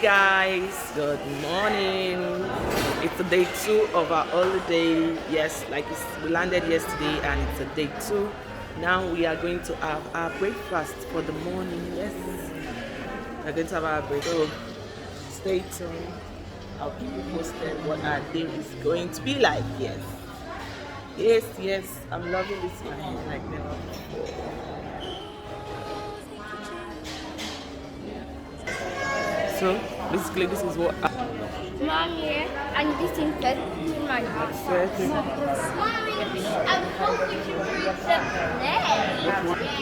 guys, good morning. It's a day 2 of our holiday. Yes, we landed yesterday and it's a day 2. Now we are going to have our breakfast for the morning. Yes, we're going to have our breakfast. So stay tuned. I'll keep you posted what our day is going to be like. Yes, I'm loving this my hair like never before. So basically this is what Mom here, and this is the my upset. Mommy, I'm hoping to read the play.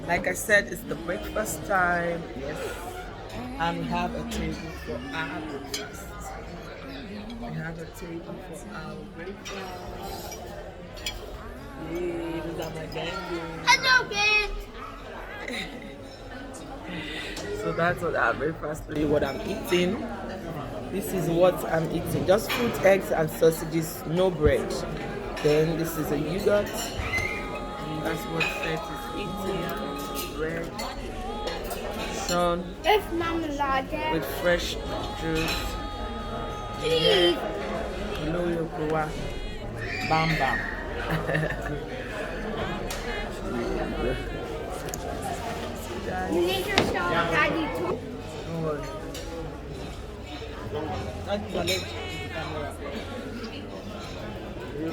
Like I said, it's the breakfast time. Yes, and we have a table for our breakfast. Hey, these are my gang. Hello, kids. So that's what our breakfast is. What I'm eating. This is what I'm eating. Just fruit, eggs, and sausages. No bread. Then this is a yogurt. That's what Seth is eating. Bread. Sean It's marmalade. with fresh juice. Please. Hello, Yokowa. Bam bam. You need to show Daddy too. Don't worry. That's the allergic to the camera.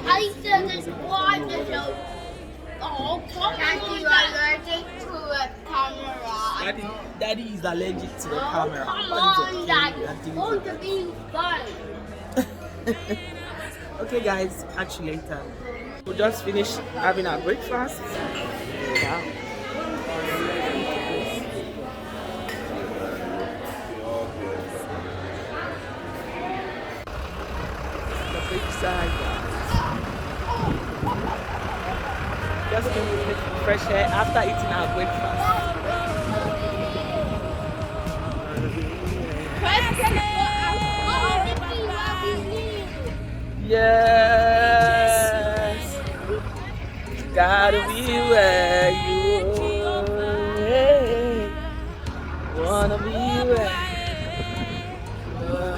I just want to show. Oh, come on. Daddy, you're allergic to the camera. Daddy is allergic to the camera. Come on, Daddy. It's going to be fun. Okay, guys, catch you later. We just finished having our breakfast. Wow. The big side, guys. Just came to take fresh air after eating our breakfast. Yes, gotta be where you are. Wanna be where you are.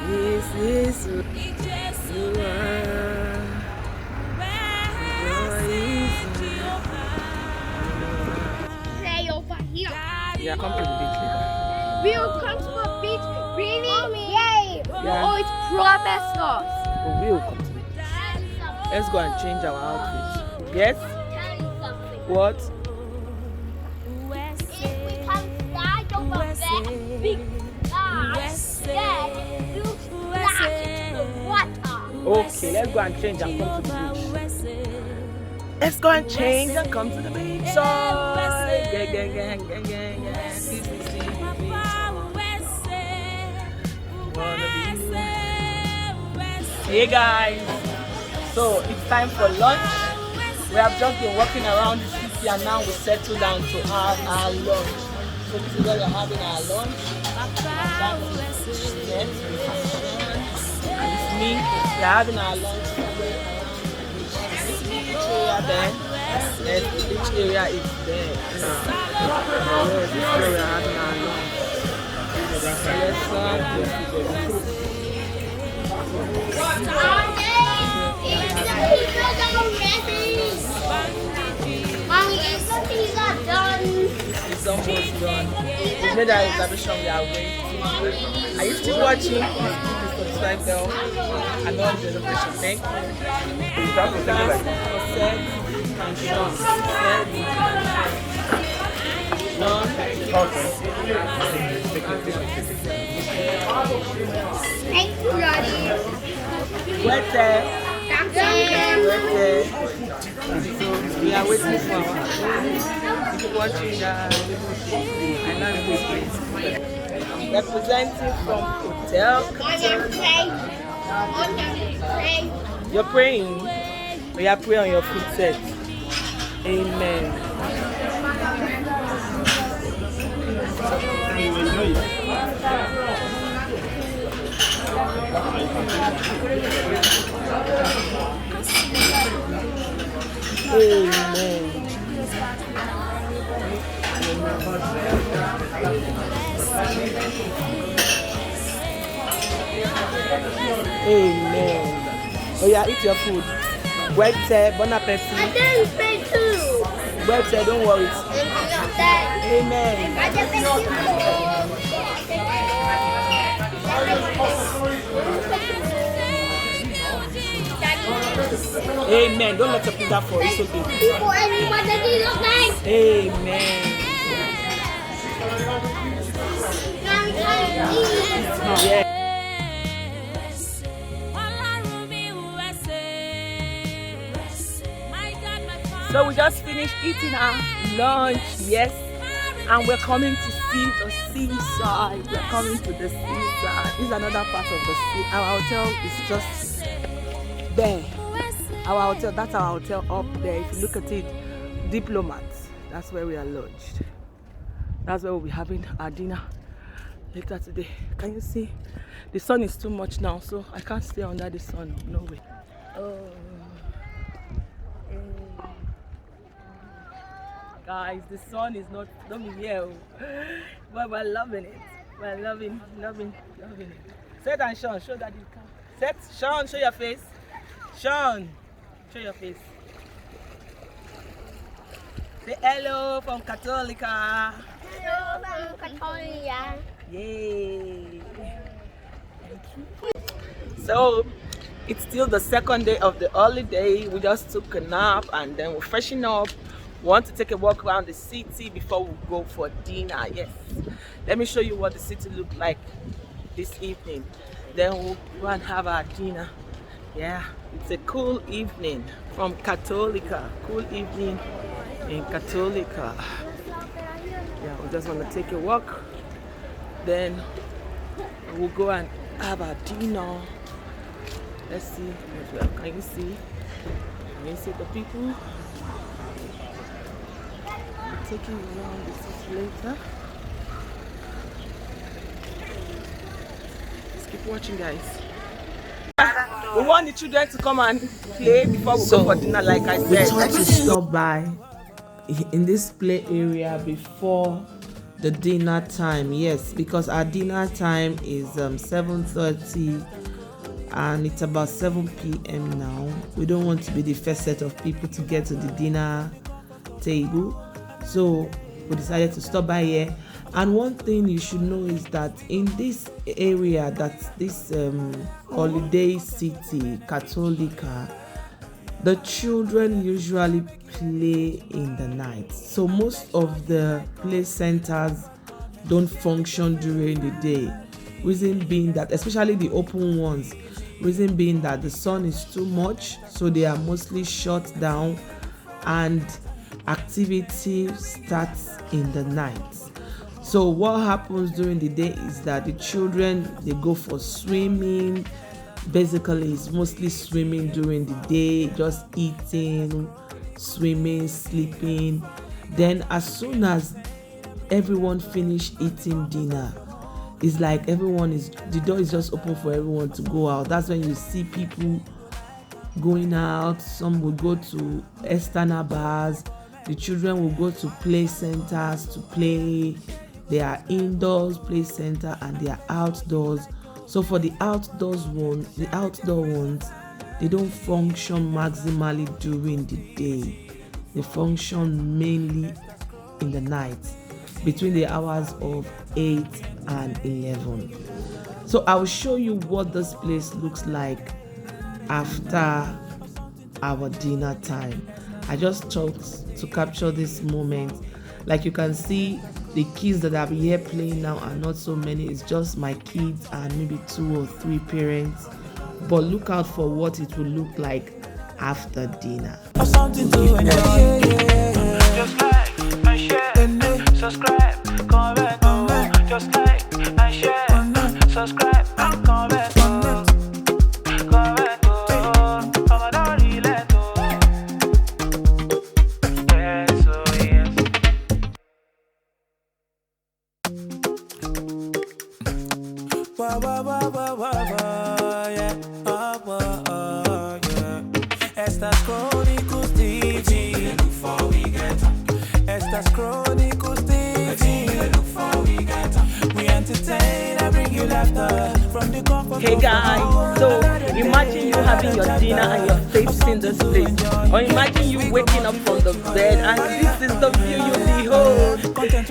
This is who you are. Play over here. Yeah, come to the beach later. We'll come to the beach. Really? Yay! Yeah. Oh, it's promised us. But we'll come to the beach. Let's go and change our outfits. Yes? Tell you something. What? If we can slide over that big then you splash into the water. Okay, let's go and change and come to the beach. Let's go and change and come to the beach. So, gang. Hey guys, so it's time for lunch. We have just been walking around the city and now we settle down to have our lunch. So this is where we're having our lunch. It's me. We're having our lunch. This beach area there. Yes, the beach area is there. Yes, this is where we're having our lunch. Yes, sir. It's almost done. We made our reservation. We are waiting. Are you still watching? Subscribe bell. And on the notification. Thank you. Thank you, Daddy. Wait there. We are waiting for our food. Keep watching, guys. I love this place. Representing from Hotel. You're praying. We are praying on your food set. Amen. Amen. Amen. Oh yeah, eat your food. Well said, bon appetit. I didn't pay too. Well said, don't worry. Amen. Amen. Don't let her put that for it's okay. People, everybody look nice. Amen. Yeah. So we just finished eating our lunch, yes, and we're coming to see the seaside. We're coming to the seaside. This is another part of the sea. Our hotel is just there. Our hotel, that's our hotel up there. If you look at it, Diplomat, that's where we are lodged. That's where we'll be having our dinner later today. Can you see? The sun is too much now, so I can't stay under the sun. No way. Oh. Guys, the sun is not here, but we're loving it. We're loving it. Set and Sean, show that you can. Set, Sean, show your face. Sean, show your face. Say hello from Cattolica. Hello from Cattolica. Yay! So it's still the second day of the holiday. We just took a nap and then we're freshening up. We want to take a walk around the city before we go for dinner. Yes, let me show you what the city looked like this evening. Then we'll go and have our dinner. Yeah, it's a cool evening from Cattolica. Cool evening in Cattolica. Yeah, we just want to take a walk. Then we'll go and have our dinner. Let's see. Can you see? Can you see the people? Taking around the city later. Just keep watching, guys. We want the children to come and play before we go for dinner, like I said. We thought to stop by in this play area before the dinner time. Yes, because our dinner time is 7:30 and it's about 7 p.m. now. We don't want to be the first set of people to get to the dinner table. So we decided to stop by here. And one thing you should know is that in this area, that's this holiday city, Cattolica, the children usually play in the night. So most of the play centers don't function during the day. Reason being that, especially the open ones, reason being that the sun is too much, so they are mostly shut down and activity starts in the night. So what happens during the day is that the children, they go for swimming. Basically it's mostly swimming during the day, just eating, swimming, sleeping. Then as soon as everyone finish eating dinner, it's like the door is just open for everyone to go out. That's when you see people going out. Some will go to external bars. The children will go to play centers to play. There are indoors play center and there are outdoors. So for the outdoor ones, they don't function maximally during the day. They function mainly in the night between the hours of 8 and 11. So I will show you what this place looks like after our dinner time. I just thought to capture this moment. Like you can see, the kids that are here playing now are not so many. It's just my kids and maybe 2 or 3 parents. But look out for what it will look like after dinner. Something to enjoy. Just like and share, subscribe, comment. Just like and share, subscribe, comment. Estas Chronicles TV. Before we get Estas Chronicles TV. Okay, guys. So imagine you having your dinner and you're facing this place, or imagine you waking up from the bed and this is the view you behold.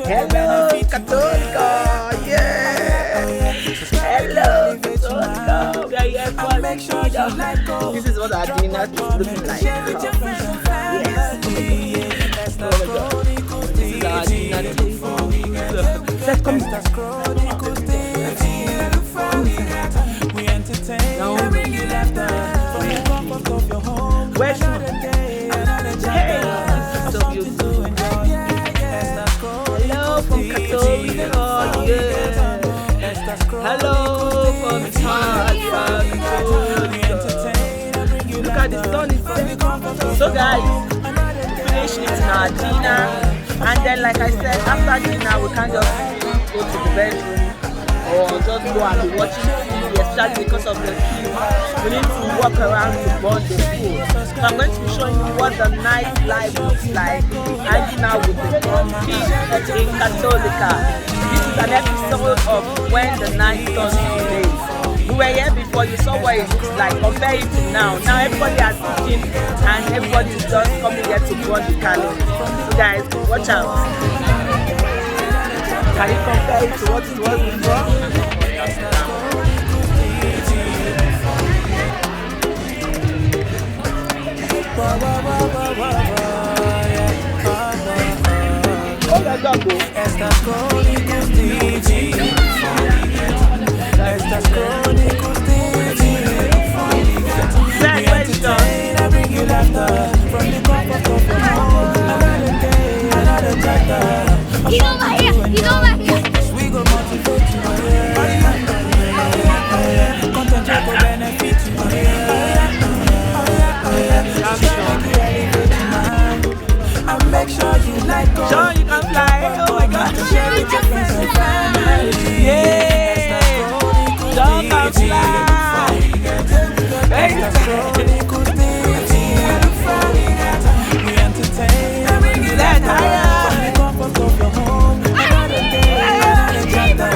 Hello, Cattolica. Yeah. Hello, Cattolica. We are here for dinner. This is what our dinner is looking like. Yes. Oh my God. This is our dinner table. Let's come. Where's hey, this is so beautiful. Hello from Cattolica, yeah. Hello from Cattolica. Look at the sun is setting. So guys, finish eating our dinner, and then like I said, after dinner we can't just go to the bedroom or just go and be watching TV, especially because of the queue. We need to walk around to burn the food. So I'm going to be showing you what the nightlife looks like, hanging out with the kids in Cattolica. This is an episode of when the night turns to day. We were here before, you saw what it looks like. Compare it to now. Now everybody has eaten and everybody is just coming here to burn the calories. So guys, watch out. Can you compare it to what it was before? Oh my God, bro. Estas Chronicles TV. Estas Chronicles TV. I bring you laughter from the comfort of your home. Another day, another chapter. He's over here. He's over here. We go motivate you. Content check will benefit you. And make sure you like us. Sure, you can fly. Oh my God. Share with your friends and family. Yeah. Sure can fly. Estas Chronicles TV. We entertain and bring you Let laughter from the comfort of your home. Another day, another chapter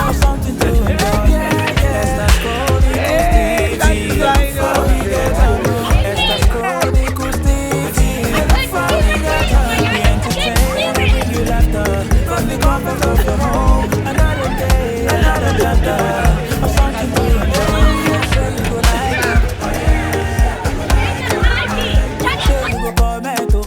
of something to enjoy. Estas Chronicles TV. Estas Chronicles TV. We entertain and bring you laughter from the comfort of your home. Another day, another chapter of something to enjoy. Sure you go like it. Sure you go comment, oh.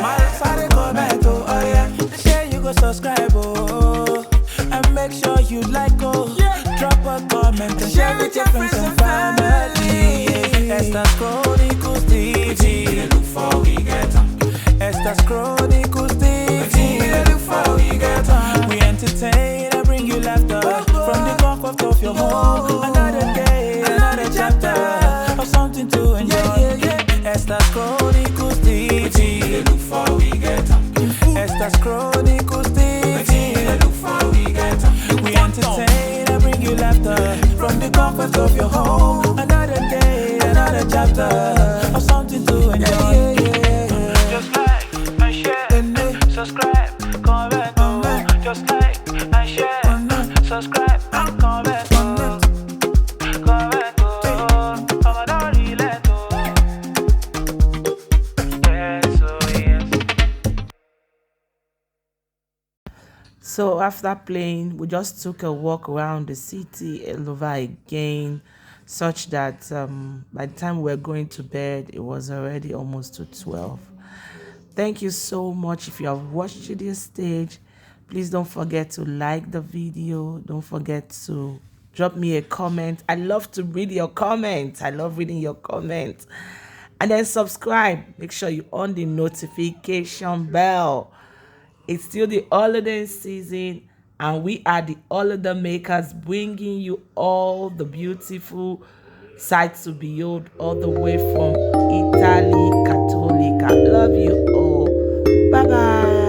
My father comment, oh, yeah. Sure you go subscribe, oh. And make sure you like, oh. Drop a comment and share with your friends and family. Estas Chronicles TV. Look for we get on. Estas Chronicles TV. Look for we get on. We entertain and bring you laughter from the comfort of your home. Another day, another chapter of something to enjoy. Estas Chronicles TV. Look for we get on. Estas Chronicles TV. Look for we get on. We entertain and bring you laughter from the comfort of your home. Another day, another chapter of something to enjoy. Just like and share, subscribe, comment, just like and share, subscribe and comment, comment, I'm not relent, yes, oh yes. So after playing, we just took a walk around the city all over again, such that by the time we were going to bed, it was already almost to 12. Thank you so much. If you have watched to this stage, please don't forget to like the video. Don't forget to drop me a comment. I love to read your comments. I love reading your comments. And then subscribe. Make sure you on the notification bell. It's still the holiday season, and we are the holiday makers, bringing you all the beautiful sights to behold all the way from Italy, Cattolica. Love you all. Bye bye.